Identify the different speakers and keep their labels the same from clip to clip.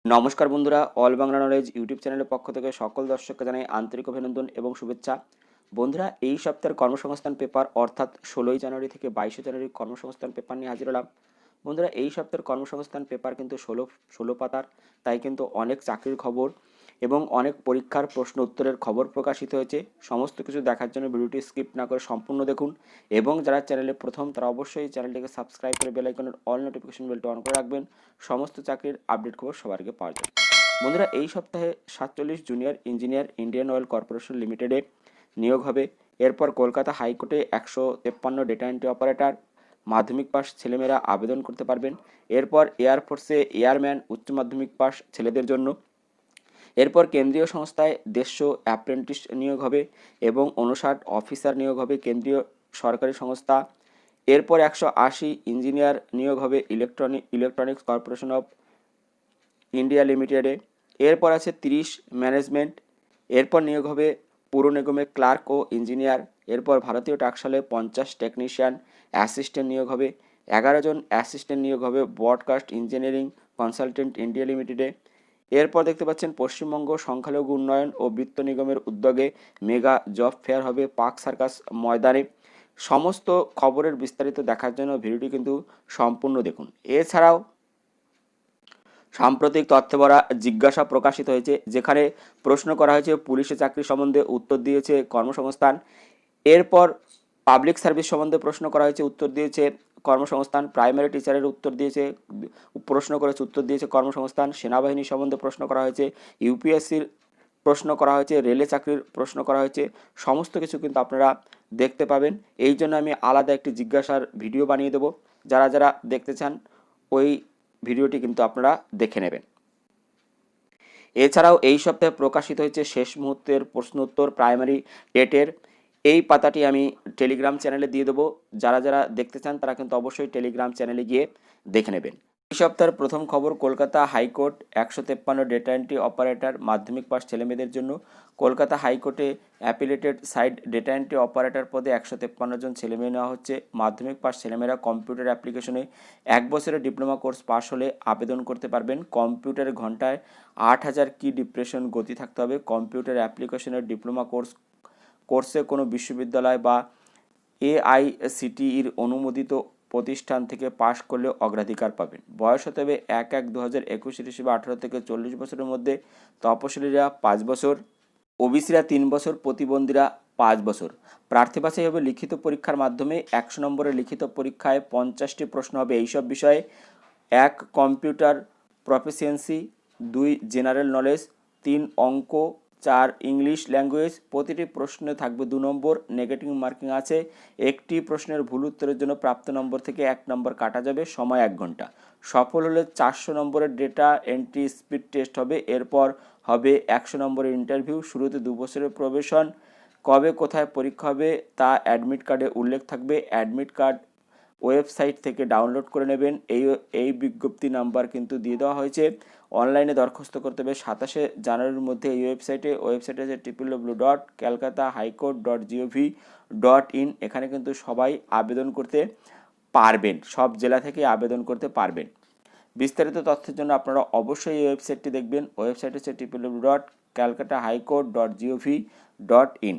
Speaker 1: নমস্কার বন্ধুরা, all Bangla knowledge YouTube চ্যানেলের পক্ষ থেকে সকল দর্শককে জানাই আন্তরিক অভিনন্দন এবং শুভেচ্ছা। বন্ধুরা, এই সপ্তাহের কর্মসংস্থান পেপার অর্থাৎ 16ই জানুয়ারি থেকে 22শে জানুয়ারি কর্মসংস্থান পেপার নিয়ে হাজির হলাম। বন্ধুরা, এই সপ্তাহের কর্মসংস্থান পেপার কিন্তু ষোলো পাতার, তাই কিন্তু অনেক চাকরির খবর এবং অনেক পরীক্ষার প্রশ্ন উত্তরের খবর প্রকাশিত হয়েছে। সমস্ত কিছু দেখার জন্য ভিডিওটি স্কিপ না করে সম্পূর্ণ দেখুন এবং যারা চ্যানেলে প্রথম তারা অবশ্যই চ্যানেলটিকে সাবস্ক্রাইব করে বেল আইকনের অল নোটিফিকেশন বেলটি অন করে রাখবেন সমস্ত চাকরির আপডেট খবর সবার আগে পাওয়ার জন্য। বন্ধুরা, এই সপ্তাহে 47 junior engineer Indian oil corporation লিমিটেডে নিয়োগ হবে। এরপর কলকাতা হাইকোর্টে 153 ডেটা এন্ট্রি অপারেটর মাধ্যমিক পাস ছেলেমেয়েরা আবেদন করতে পারবেন। এরপর এয়ারফোর্সে এয়ারম্যান উচ্চ মাধ্যমিক পাস ছেলেদের জন্য। এরপর কেন্দ্রীয় সংস্থায় 150 অ্যাপ্রেন্টিস নিয়োগ হবে এবং 59 অফিসার নিয়োগ হবে কেন্দ্রীয় সরকারি সংস্থা। এরপর 180 ইঞ্জিনিয়ার নিয়োগ হবে ইলেকট্রনিক্স কর্পোরেশন অফ ইন্ডিয়া লিমিটেডে। এরপর আছে 30 ম্যানেজমেন্ট। এরপর নিয়োগ হবে পুর নিগমের ক্লার্ক ও ইঞ্জিনিয়ার। এরপর ভারতীয় টাকশালে 50 টেকনিশিয়ান অ্যাসিস্ট্যান্ট নিয়োগ হবে। 11 জন অ্যাসিস্ট্যান্ট নিয়োগ হবে ব্রডকাস্ট ইঞ্জিনিয়ারিং কনসালটেন্ট ইন্ডিয়া লিমিটেডে। এরপর দেখতে পাচ্ছেন পশ্চিমবঙ্গ সংখ্যালঘু উন্নয়ন ও বিত্ত নিগমের উদ্যোগে মেগা জব ফেয়ার হবে পার্ক সার্কাস ময়দানে। সমস্ত খবরের বিস্তারিত দেখার জন্য ভিডিওটি কিন্তু সম্পূর্ণ দেখুন। এছাড়াও সাম্প্রতিক তথ্যে ভরা জিজ্ঞাসা প্রকাশিত হয়েছে, যেখানে প্রশ্ন করা হয়েছে পুলিশে চাকরি সম্বন্ধে, উত্তর দিয়েছে কর্মসংস্থান। এরপর পাবলিক সার্ভিস সম্বন্ধে প্রশ্ন করা হয়েছে, উত্তর দিয়েছে কর্মসংস্থান। প্রাইমারি টিচারের প্রশ্ন করেছে, উত্তর দিয়েছে কর্মসংস্থান। সেনাবাহিনী সম্বন্ধে প্রশ্ন করা হয়েছে, ইউপিএসসির প্রশ্ন করা হয়েছে, রেলে চাকরির প্রশ্ন করা হয়েছে। সমস্ত কিছু কিন্তু আপনারা দেখতে পাবেন। এই জন্য আমি আলাদা একটি জিজ্ঞাসার ভিডিও বানিয়ে দেবো। যারা যারা দেখতে চান ওই ভিডিওটি কিন্তু আপনারা দেখে নেবেন। এছাড়াও এই সপ্তাহে প্রকাশিত হয়েছে শেষ মুহূর্তের প্রশ্ন উত্তর প্রাইমারি টেটের। এই পাতাটি আমি টেলিগ্রাম চ্যানেলে দিয়ে দেবো। যারা যারা দেখতে চান তারা কিন্তু অবশ্যই টেলিগ্রাম চ্যানেলে গিয়ে দেখে নেবেন। এই সপ্তাহের প্রথম খবর, Kolkata high court 153 data entry operator মাধ্যমিক পাস ছেলেমেয়েদের জন্য। কলকাতা হাইকোর্টে অ্যাপিলেটেড সাইড ডেটা এন্ট্রি অপারেটর পদে 153 জন ছেলেমেয়ে নেওয়া হচ্ছে। মাধ্যমিক পাস ছেলেমেয়েরা কম্পিউটার অ্যাপ্লিকেশনে 1 বছরের ডিপ্লোমা কোর্স পাস হলে আবেদন করতে পারবেন। কম্পিউটারের ঘন্টায় 8000 কি ডিপ্রেশন গতি থাকতে হবে। কম্পিউটার অ্যাপ্লিকেশনের ডিপ্লোমা কোর্সে কোনো বিশ্ববিদ্যালয় বা এআইসিটিইর অনুমোদিত প্রতিষ্ঠান থেকে পাশ করলে অগ্রাধিকার পাবেন। বয়স হতে হবে 1/1/2021 হিসেবে 18 থেকে 40 বছরের মধ্যে। তপশিলীরা 5 বছর, ওবিসিরা 3 বছর, প্রতিবন্ধীরা 5 বছর। প্রার্থী বাছাই হবে লিখিত পরীক্ষার মাধ্যমে। 100 নম্বরের লিখিত পরীক্ষায় 50টি প্রশ্ন হবে এইসব বিষয়ে: 1 কম্পিউটার প্রফিসিয়েন্সি, 2 জেনারেল নলেজ, 3 অঙ্ক, 4 ইংলিশ ল্যাঙ্গুয়েজ। প্রতিটি প্রশ্নে থাকবে 2 নম্বর, নেগেটিভ মার্কিং আছে। একটি প্রশ্নের ভুল উত্তরের জন্য প্রাপ্ত নম্বর থেকে 1 নম্বর কাটা যাবে। সময় 1 ঘন্টা। সফল হলে 400 নম্বরের ডেটা এন্ট্রি স্পিড টেস্ট হবে। এরপর হবে 100 নম্বরের ইন্টারভিউ। শুরুতে 2 বছরের প্রবেশন। কবে কোথায় পরীক্ষা হবে তা অ্যাডমিট কার্ডে উল্লেখ থাকবে। অ্যাডমিট কার্ড ওয়েবসাইট থেকে ডাউনলোড করে নেবেন। এই বিজ্ঞপ্তি নাম্বার কিন্তু দিয়ে দেওয়া হয়েছে। অনলাইনে দরখাস্ত করতে হবে 27শে জানুয়ারির মধ্যে। এই ওয়েবসাইটে আছে www.calcutta.highcourt.gov.in। এখানে কিন্তু সবাই আবেদন করতে পারবেন, সব জেলা থেকে আবেদন করতে পারবেন। বিস্তারিত তথ্যের জন্য আপনারা অবশ্যই এই ওয়েবসাইটটি দেখবেন। ওয়েবসাইট হচ্ছে www.calcutta.highcourt.gov.in।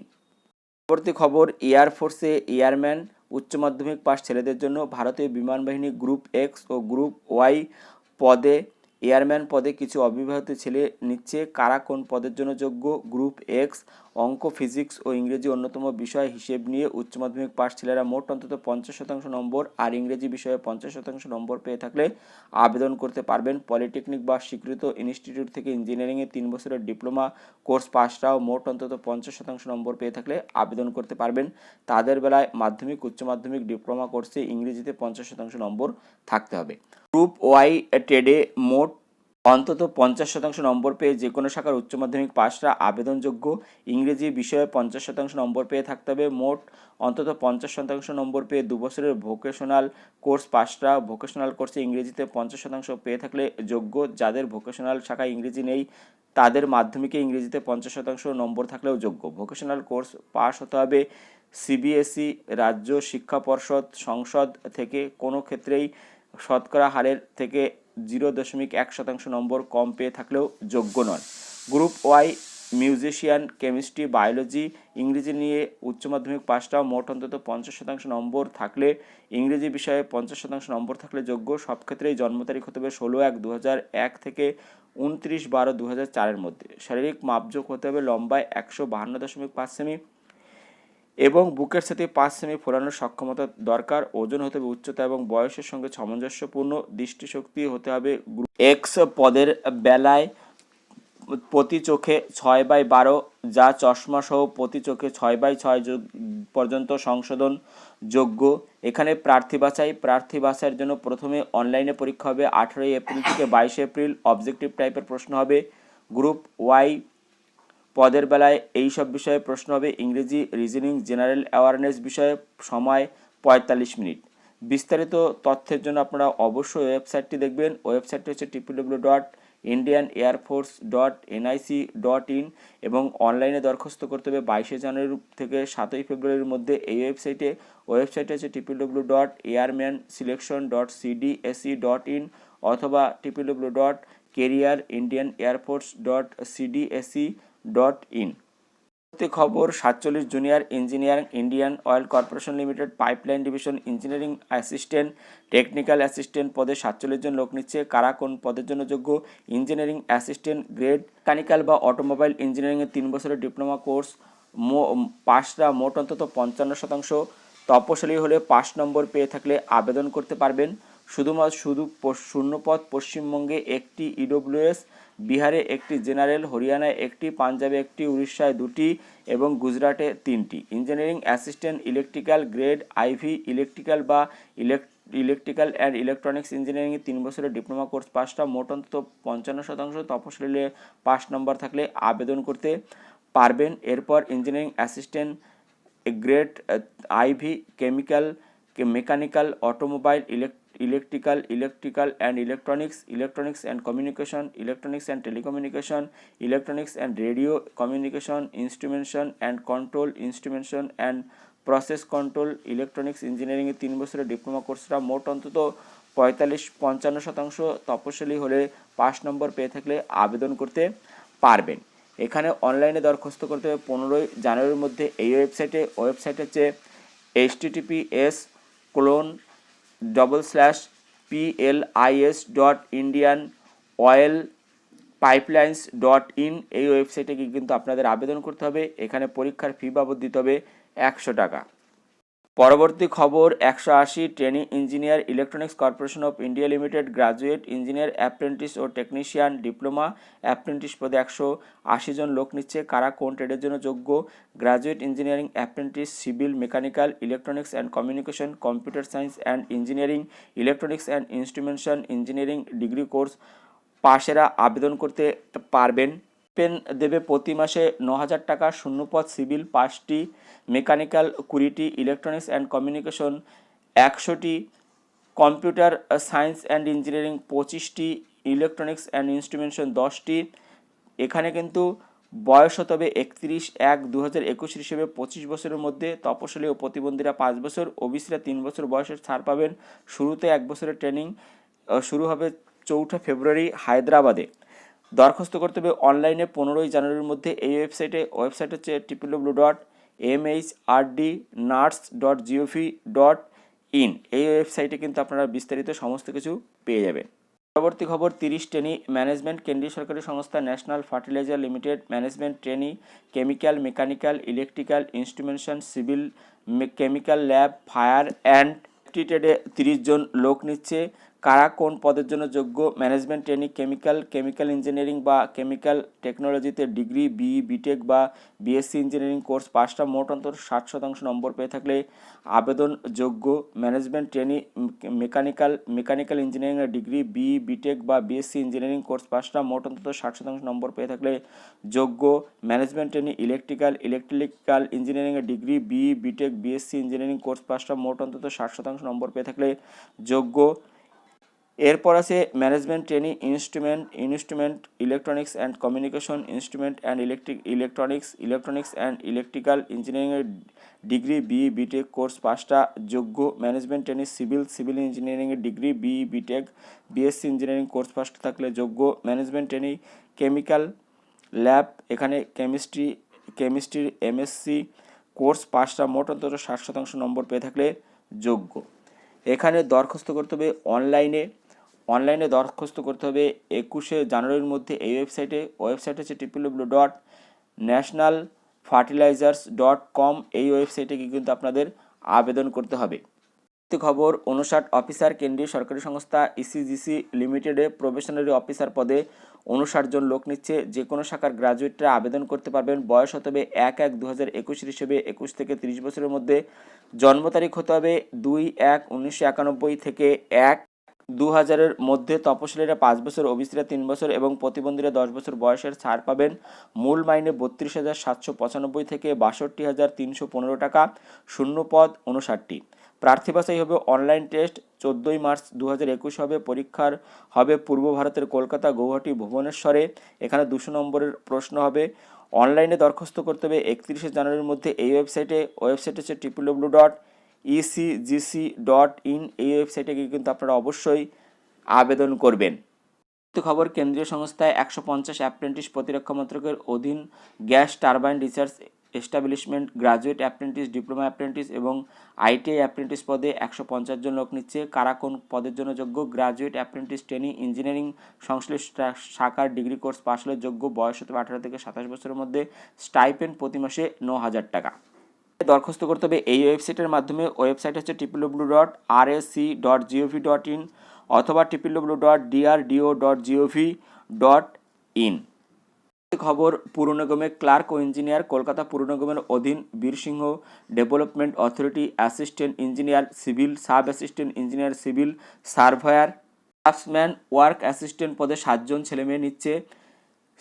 Speaker 1: পরবর্তী খবর, এয়ারফোর্সে এয়ারম্যান উচ্চ মাধ্যমিক পাস ছেলেদের জন্য। ভারতীয় বিমান বাহিনী গ্রুপ এক্স ও গ্রুপ ওয়াই পদে এয়ারম্যান পদে কিছু অবিবাহিত ছেলে নিচ্ছে। কারা কোন পদের জন্য যোগ্য? গ্রুপ এক্স অঙ্ক, ফিজিক্স ও ইংরেজি অন্যতম বিষয় হিসেব নিয়ে উচ্চ মাধ্যমিক পাস ছেলেরা মোট অন্তত 50% নম্বর আর ইংরেজি বিষয়ে 50% নম্বর পেয়ে থাকলে আবেদন করতে পারবেন। পলিটেকনিক বা স্বীকৃত ইনস্টিটিউট থেকে ইঞ্জিনিয়ারিংয়ে 3 বছরের ডিপ্লোমা কোর্স পাসরাও মোট অন্তত 50% নম্বর পেয়ে থাকলে আবেদন করতে পারবেন। তাদের বেলায় মাধ্যমিক, উচ্চ মাধ্যমিক, ডিপ্লোমা কোর্সে ইংরেজিতে 50% নম্বর থাকতে হবে। গ্রুপ ওয়াই ট্রেডে মোট অন্তত 50% নম্বর পেয়ে যে কোনো শাখার উচ্চ মাধ্যমিক পাসরা আবেদনযোগ্য। ইংরেজি বিষয়ে 50% নম্বর পেয়ে থাকতে হবে। মোট অন্তত 50% নম্বর পেয়ে 2 বছরের ভোকেশনাল কোর্স পাসরা ভোকেশনাল কোর্সে ইংরেজিতে 50% পেয়ে থাকলে যোগ্য। যাদের ভোকেশনাল শাখায় ইংরেজি নেই তাদের মাধ্যমিকে ইংরেজিতে 50% নম্বর থাকলেও যোগ্য। ভোকেশনাল কোর্স পাস হতে হবে সিবিএসই, রাজ্য শিক্ষা পর্ষদ, সংসদ থেকে কোনো ক্ষেত্রেই শতকরা হারের থেকে 0.1% নম্বর কম পেয়ে থাকলেও যোগ্য নন। Group Y musician, chemistry, biology, ইংরেজি নিয়ে উচ্চ মাধ্যমিক পাসটা মোট অন্তত 50% নম্বর থাকলে, ইংরেজি বিষয়ে 50% নম্বর থাকলে যোগ্য। সব ক্ষেত্রেই জন্ম তারিখ হতে হবে 16/1/2001 থেকে 29/12/2004 মধ্যে। শারীরিক মাপজোক হতে হবে লম্বায় 152.5 সেমি এবং বুকের সাথে 5 সেমি ফোলানোর সক্ষমতা দরকার। ওজন হতে হবে উচ্চতা এবং বয়সের সঙ্গে সামঞ্জস্যপূর্ণ। দৃষ্টিশক্তি হতে হবে এক্স পদের বেলায় প্রতি চোখে 6/12, যা চশমা সহ প্রতি চোখে 6/6 পর্যন্ত সংশোধন যোগ্য। এখানে প্রার্থী বাছাইয়ের জন্য প্রথমে অনলাইনে পরীক্ষা হবে 18 এপ্রিল থেকে 22 এপ্রিল। অবজেক্টিভ টাইপের প্রশ্ন হবে। গ্রুপ ওয়াই পদের বেলায় এই সব বিষয়ে প্রশ্ন হবে। ইংরেজি, রিজনিং, জেনারেল অ্যাওয়ারনেস বিষয়ে সময় 45 মিনিট। বিস্তারিত তথ্যের জন্য আপনারা অবশ্যই ওয়েবসাইটটি দেখবেন। ওয়েবসাইটটি হচ্ছে www.indianairforce.nic.in এবং অনলাইনে দরখাস্ত করতে হবে 22 জানুয়ারি থেকে 7 ফেব্রুয়ারির মধ্যে এই ওয়েবসাইটে হচ্ছে www.airmanselection.cdsc.in অথবা www.careerindianairforce.cdsc.in। খবর 47 junior engineer Indian oil corporation limited pipeline division engineering assistant, technical assistant পদে 47 জন লোক নিচ্ছে। কারা কোন পদের জন্য যোগ্য? ইঞ্জিনিয়ারিং অ্যাসিস্ট্যান্ট গ্রেড মেকানিক্যাল বা অটোমোবাইল ইঞ্জিনিয়ারিংয়ের 3 বছরের ডিপ্লোমা কোর্স, পাসরা মোট অন্তত 55%। তপশিলি হলে 5 নম্বর পেয়ে থাকলে আবেদন করতে পারবেন। শুধু শূন্যপদ পশ্চিমবঙ্গে একটি, ইডব্লিউএস, বিহারে একটি, জেনারেল, হরিয়ানায় একটি, পাঞ্জাবে একটি, উড়িষ্যায় 2টি এবং গুজরাটে 3টি। Engineering assistant electrical grade I V, electrical বা ইলেকট্রিক্যাল অ্যান্ড ইলেকট্রনিক্স ইঞ্জিনিয়ারিংয়ে 3 বছরের ডিপ্লোমা কোর্স পাসটা মোট অন্তত 55%। তপশিলি 5 নম্বর থাকলে আবেদন করতে পারবেন। এরপর engineering assistant grade IV, chemical, mechanical, automobile, electrical and electronics and communication, electronics and telecommunication, electronics and radio communication, instrumentation and control, instrumentation and process control, electronics ইঞ্জিনিয়ারিংয়ে 3 বছরের ডিপ্লোমা কোর্সটা মোট অন্তত 55% তপশিলি হলে 5 নম্বর পেয়ে থাকলে আবেদন করতে পারবেন। এখানে অনলাইনে দরখাস্ত করতে হবে 15 জানুয়ারির মধ্যে এই ওয়েবসাইট হচ্ছে https://plis.indianoilpipelines.in এই ওয়েবসাইটে গিয়ে কিন্তু আপনাদের আবেদন করতে হবে। এখানে পরীক্ষার ফি বাবদ দিতে হবে 100 টাকা। পরবর্তী খবর 180 training engineer electronics corporation of India limited graduate engineer apprentice ও টেকনিশিয়ান ডিপ্লোমা অ্যাপ্রেন্টিস পদে 180 জন লোক নিচ্ছে। কারা কোন ট্রেডের জন্য যোগ্য? Graduate engineering apprentice civil, mechanical, electronics and communication, computer science and engineering, electronics and instrumentation engineering degree course পাশেরা আবেদন করতে পারবেন। পেন দেবে প্রতি মাসে 9,000 টাকা। শূন্যপদ সিভিল 5টি, মেকানিক্যাল 20টি, ইলেকট্রনিক্স অ্যান্ড কমিউনিকেশন 100টি, কম্পিউটার সায়েন্স অ্যান্ড ইঞ্জিনিয়ারিং 25টি, ইলেকট্রনিক্স অ্যান্ড ইনস্ট্রুমেন্টেশন 10টি। এখানে কিন্তু বয়স হতে হবে 31/1/2021 হিসেবে 25 বছরের মধ্যে। তপশিলি ও প্রতিবন্ধীরা 5 বছর, ওবিসিরা 3 বছর বয়সের ছাড় পাবেন। শুরুতে 1 বছরের ট্রেনিং শুরু হবে 4 ফেব্রুয়ারি হায়দ্রাবাদে। দরখাস্ত করতে হবে অনলাইনে 15 জানুয়ারির মধ্যে এই ওয়েবসাইট হচ্ছে www.mhrdnurse.gov.in এই ওয়েবসাইটে কিন্তু আপনারা বিস্তারিত সমস্ত কিছু পেয়ে যাবেন। পরবর্তী খবর 30 ট্রেনি ম্যানেজমেন্ট কেন্দ্রীয় সরকারি সংস্থা National Fertilizer Limited management trainee chemical, mechanical, electrical, instrumentation, civil, chemical lab, fire and safety ট্রেডে 30 জন লোক নিচ্ছে। কারা কোন পদের জন্য যোগ্য? ম্যানেজমেন্ট ট্রেনিং কেমিক্যাল ইঞ্জিনিয়ারিং বা কেমিক্যাল টেকনোলজিতে ডিগ্রি, বিটেক বা বিএসসি ইঞ্জিনিয়ারিং কোর্স পাসটা মোট অন্তত 60% নম্বর পেয়ে থাকলে আবেদন যোগ্য। ম্যানেজমেন্ট ট্রেনিং মেকানিক্যাল ইঞ্জিনিয়ারিংয়ের ডিগ্রি, বিটেক বা বিএসসি ইঞ্জিনিয়ারিং কোর্স পাসটা মোট অন্তত 60% নম্বর পেয়ে থাকলে যোগ্য। ম্যানেজমেন্ট ট্রেনিং ইলেকট্রিক্যাল ইঞ্জিনিয়ারিংয়ের degree, B Tech, B Sc engineering course পাসটা মোট অন্তত 60% নম্বর পেয়ে থাকলে যোগ্য। এরপর আছে management training instrument electronics and communication instrument and electronics and electrical ইঞ্জিনিয়ারিংয়ের ডিগ্রি বিই বিটেক কোর্স পাঁচটা যোগ্য। ম্যানেজমেন্ট ট্রেনিং সিভিল ইঞ্জিনিয়ারিংয়ের degree BE B Tech B Sc engineering course পাঁচটা থাকলে যোগ্য। ম্যানেজমেন্ট ট্রেনিং কেমিক্যাল ল্যাব, এখানে কেমিস্ট্রির এমএসসি কোর্স পাঁচটা, মোট অন্তত 60% নম্বর পেয়ে থাকলে যোগ্য। এখানে দরখাস্ত করতে হবে অনলাইনে দরখাস্ত করতে হবে 21শে জানুয়ারির মধ্যে। এই ওয়েবসাইট হচ্ছে www.nationalfertilizers.com। এই ওয়েবসাইটে গিয়ে কিন্তু আপনাদের আবেদন করতে হবে। খবর 59 অফিসার, কেন্দ্রীয় সরকারি সংস্থা ইসিজিসি লিমিটেডে প্রবেশনারি অফিসার পদে 59 জন লোক নিচ্ছে। যে কোনো শাখার গ্রাজুয়েটরা আবেদন করতে পারবেন। বয়স হতে হবে 1/1/2021 হিসেবে 21 থেকে 30 বছরের মধ্যে। জন্ম তারিখ হতে হবে 2/1/1991 থেকে 1/2000-এর মধ্যে। তপশিলীরা 5 বছর, ওবিসিরা 3 বছর এবং প্রতিবন্ধীরা 10 বছর বয়সের ছাড় পাবেন। মূল মাইনে 32,795 থেকে 62,315 টাকা। শূন্য পদ 59টি। প্রার্থী বাছাই হবে অনলাইন টেস্ট 14 মার্চ 2021 হবে। পরীক্ষার হবে পূর্ব ভারতের কলকাতা, গৌহাটি, ভুবনেশ্বরে। এখানে 200 নম্বরের প্রশ্ন হবে। অনলাইনে দরখাস্ত করতে হবে 31শে জানুয়ারির মধ্যে। এই ওয়েবসাইট হচ্ছে www.ecgc.in। এই ওয়েবসাইটে গিয়ে কিন্তু আপনারা অবশ্যই আবেদন করবেন। খবর কেন্দ্রীয় সংস্থায় 150 অ্যাপ্রেন্টিস প্রতিরক্ষা মন্ত্রকের অধীন gas turbine research establishment graduate apprentice, diploma apprentice এবং আইটিআই অ্যাপ্রেন্টিস পদে 150 জন লোক নিচ্ছে। কারা কোন পদের জন্য যোগ্য? গ্রাজুয়েট অ্যাপ্রেন্টিস ট্রেনিং ইঞ্জিনিয়ারিং সংশ্লিষ্ট শাখার ডিগ্রি কোর্স পাশ হলে যোগ্য। বয়স হতে 18 থেকে 27 বছরের মধ্যে। স্টাইপেন্ড প্রতি মাসে 9,000 টাকা। দরখাস্ত করতে হবে এই ওয়েবসাইটের মাধ্যমে। ওয়েবসাইট হচ্ছে www.rac.gov.in অথবা www.drdo.gov.in। খবর পুর নিগমে ক্লার্ক ও ইঞ্জিনিয়ার, কলকাতা পুর নিগমের অধীন Birsingha development authority assistant engineer civil, sub assistant engineer civil, surveyor, draughtsman, work assistant পদে 7 জন ছেলেমেয়ে নিচ্ছে।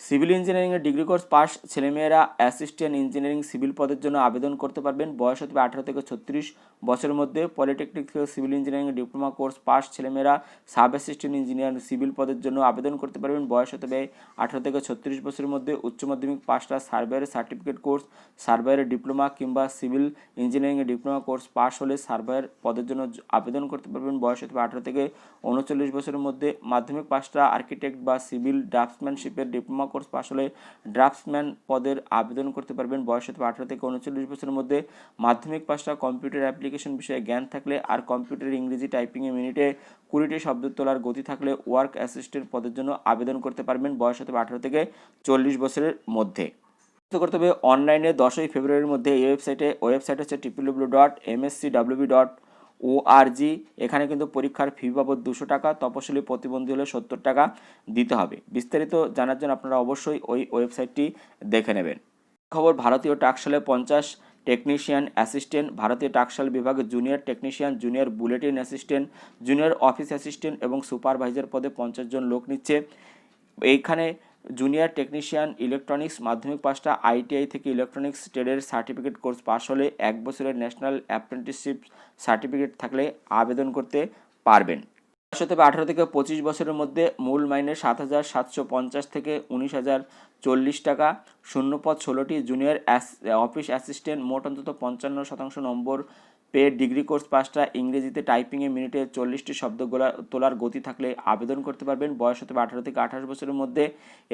Speaker 1: সিভিল ইঞ্জিনিয়ারিংয়ের ডিগ্রি কোর্স পাস ছেলেমেয়েরা অ্যাসিস্ট্যান্ট ইঞ্জিনিয়ারিং সিভিল পদের জন্য আবেদন করতে পারবেন। বয়স হতে 18 থেকে 36 বছরের মধ্যে। পলিটেকনিক থেকে সিভিল ইঞ্জিনিয়ারিংয়ের ডিপ্লোমা কোর্স পাস ছেলেমেয়েরা সাব অ্যাসিস্ট্যান্ট ইঞ্জিনিয়ার সিভিল পদের জন্য আবেদন করতে পারবেন। বয়স হতে 18 থেকে 36 বছরের মধ্যে। উচ্চ মাধ্যমিক পাসটা সার্ভেয়ারের সার্টিফিকেট কোর্স, সার্ভেয়ারের ডিপ্লোমা কিংবা সিভিল ইঞ্জিনিয়ারিংয়ের ডিপ্লোমা কোর্স পাস হলে সার্ভেয়ার পদের জন্য আবেদন করতে পারবেন। বয়স হতে 18 থেকে 39 বছরের মধ্যে। মাধ্যমিক পাসটা আর্কিটেক্ট বা সিভিল ড্রাফটসম্যানশিপের ডিপ্লোমা কোর্স পাস হলে ড্রাফটসম্যান পদের আবেদন করতে পারবেন। বয়স হতে 18 থেকে 39 বছরের মধ্যে। মাধ্যমিক পাসটা কম্পিউটার অ্যাপ্লিকেশন বিষয়ে জ্ঞান থাকলে আর কম্পিউটার ইংরেজি টাইপিংয়ে মিনিটে 20টি শব্দ তোলার গতি থাকলে ওয়ার্ক অ্যাসিস্ট্যান্ট পদের জন্য আবেদন করতে পারবেন। বয়স হতে 18 থেকে 40 বছরের মধ্যে। করতে হবে অনলাইনে 10ই ফেব্রুয়ারির মধ্যে। এই ওয়েবসাইট হচ্ছে www.mscw.org। এখানে কিন্তু পরীক্ষার ফি বাবদ 200 টাকা, তপশিলি প্রতিবন্ধী হলে 70 টাকা দিতে হবে। বিস্তারিত জানার জন্য আপনারা অবশ্যই ওই ওয়েবসাইটটি দেখে নেবেন। খবর ভারতীয় টাকশালে 50 টেকনিশিয়ান অ্যাসিস্ট্যান্ট, ভারতীয় টাকশাল বিভাগে junior technician, junior bulletin assistant, junior office assistant এবং সুপারভাইজার পদে 50 জন লোক নিচ্ছে। এইখানে জুনিয়র টেকনিশিয়ান ইলেকট্রনিক্স মাধ্যমিক পাসটা আইটিআই থেকে ইলেকট্রনিক্স ট্রেডের সার্টিফিকেট কোর্স পাস হলে 1 বছরের ন্যাশনাল অ্যাপ্রেন্টিসশিপ সার্টিফিকেট থাকলে আবেদন করতে পারবেন। বয়স হতে 18 থেকে 25 বছরের মধ্যে। মূল মাইনে 7,750 থেকে 19,040 টাকা। শূন্যপদ 16টি। জুনিয়র অফিস অ্যাসিস্ট্যান্ট, মোট অন্তত 55% নম্বর পেয়ে ডিগ্রি কোর্স পাসটা ইংরেজিতে টাইপিংয়ে মিনিটে 40টি শব্দ তোলার গতি থাকলে আবেদন করতে পারবেন। বয়স হতে 18 থেকে 28 বছরের মধ্যে।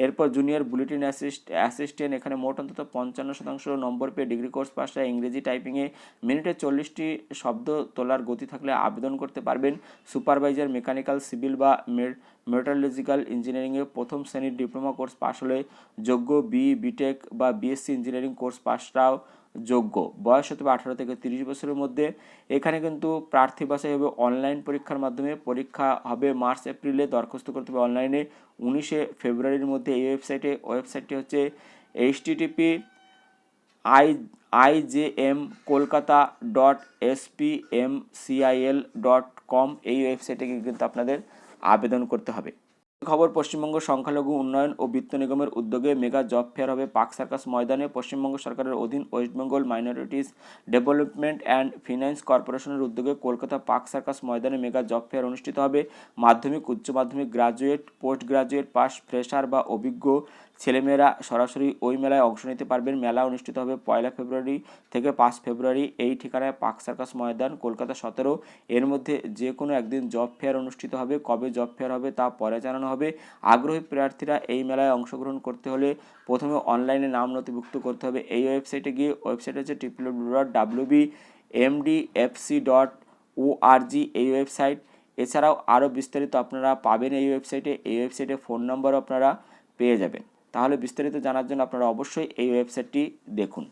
Speaker 1: এরপর জুনিয়র বুলেটিন অ্যাসিস্ট্যান্ট, এখানে মোট অন্তত 55% নম্বর পেয়ে ডিগ্রি কোর্স পাসটা ইংরেজি টাইপিংয়ে মিনিটে 40টি শব্দ তোলার গতি থাকলে আবেদন করতে পারবেন। সুপারভাইজার মেকানিক্যাল, সিভিল বা মেটালজিক্যাল ইঞ্জিনিয়ারিংয়ে প্রথম শ্রেণীর ডিপ্লোমা কোর্স পাস হলে যোগ্য। বিটেক বা বিএসসি ইঞ্জিনিয়ারিং কোর্স পাসটাও যোগ্য। বয়স হতে 18 থেকে 30 বছরের মধ্যে। এখানে কিন্তু প্রার্থী বাছাই হবে অনলাইন পরীক্ষার মাধ্যমে। পরীক্ষা হবে মার্চ এপ্রিলে। দরখাস্ত করতে হবে অনলাইনে 19শে ফেব্রুয়ারির মধ্যে। এই ওয়েবসাইটটি হচ্ছে http://ijmkolkata.spmcil.com। এই ওয়েবসাইটে কিন্তু আপনাদের আবেদন করতে হবে। খবর, পশ্চিমবঙ্গ সংখ্যালঘু উন্নয়ন ও বিত্ত নিগমের উদ্যোগে মেগা জব ফেয়ার হবে পার্ক সার্কাস ময়দানে। পশ্চিমবঙ্গ সরকারের অধীন West Bengal minorities development and finance কর্পোরেশনের উদ্যোগে কলকাতা পার্ক সার্কাস ময়দানে মেগা জব ফেয়ার অনুষ্ঠিত হবে। মাধ্যমিক, উচ্চ মাধ্যমিক, graduate, post graduate pass, fresher বা অভিজ্ঞ ছেলেমেয়েরা সরাসরি ওই মেলায় অংশ নিতে পারবেন। মেলা অনুষ্ঠিত হবে 1 ফেব্রুয়ারি থেকে 5 ফেব্রুয়ারি। এই ঠিকানায় পার্ক সার্কাস ময়দান, কলকাতা 17। এর মধ্যে যে কোনো একদিন জব ফেয়ার অনুষ্ঠিত হবে। কবে জব ফেয়ার হবে তা পরে জানানো হবে। আগ্রহী প্রার্থীরা এই মেলায় অংশগ্রহণ করতে হলে প্রথমে অনলাইনে নাম নথিভুক্ত করতে হবে। এই ওয়েবসাইটে গিয়ে, ওয়েবসাইট হচ্ছে www.wbmdfc.org এই ওয়েবসাইট। এছাড়াও আরও বিস্তারিত আপনারা পাবেন এই ওয়েবসাইটে। এই ওয়েবসাইটে ফোন নম্বরও আপনারা পেয়ে যাবেন। তাহলে বিস্তারিত জানার জন্য আপনারা অবশ্যই এই ওয়েবসাইটটি দেখুন।